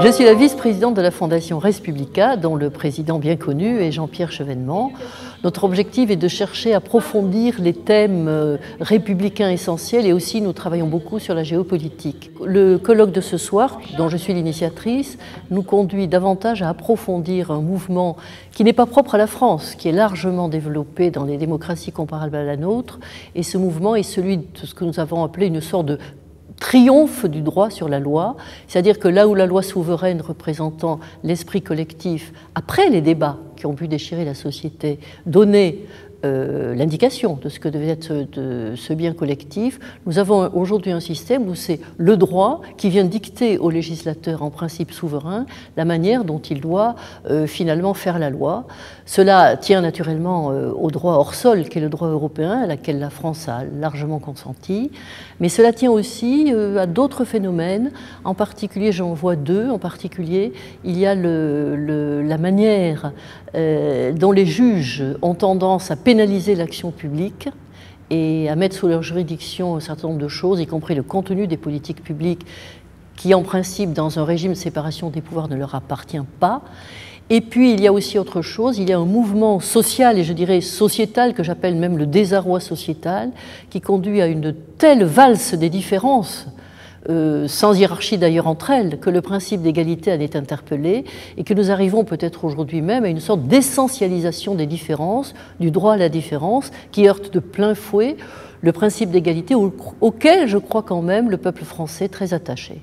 Je suis la vice-présidente de la Fondation Res Publica, dont le président bien connu est Jean-Pierre Chevènement. Notre objectif est de chercher à approfondir les thèmes républicains essentiels et aussi nous travaillons beaucoup sur la géopolitique. Le colloque de ce soir, dont je suis l'initiatrice, nous conduit davantage à approfondir un mouvement qui n'est pas propre à la France, qui est largement développé dans les démocraties comparables à la nôtre. Et ce mouvement est celui de ce que nous avons appelé une sorte de triomphe du droit sur la loi, c'est-à-dire que là où la loi souveraine représentant l'esprit collectif, après les débats qui ont pu déchirer la société, donnait l'indication de ce que devait être ce bien collectif, nous avons aujourd'hui un système où c'est le droit qui vient dicter au législateur en principe souverain la manière dont il doit finalement faire la loi. Cela tient naturellement au droit hors sol, qui est le droit européen, à laquelle la France a largement consenti, mais cela tient aussi à d'autres phénomènes, en particulier, j'en vois deux, en particulier, il y a la manière dont les juges ont tendance à pénaliser l'action publique et à mettre sous leur juridiction un certain nombre de choses, y compris le contenu des politiques publiques qui, en principe, dans un régime de séparation des pouvoirs, ne leur appartient pas. Et puis, il y a aussi autre chose, il y a un mouvement social et je dirais sociétal, que j'appelle même le désarroi sociétal, qui conduit à une telle valse des différences, sans hiérarchie d'ailleurs entre elles, que le principe d'égalité en est interpellé et que nous arrivons peut-être aujourd'hui même à une sorte d'essentialisation des différences, du droit à la différence, qui heurte de plein fouet le principe d'égalité auquel je crois quand même le peuple français très attaché.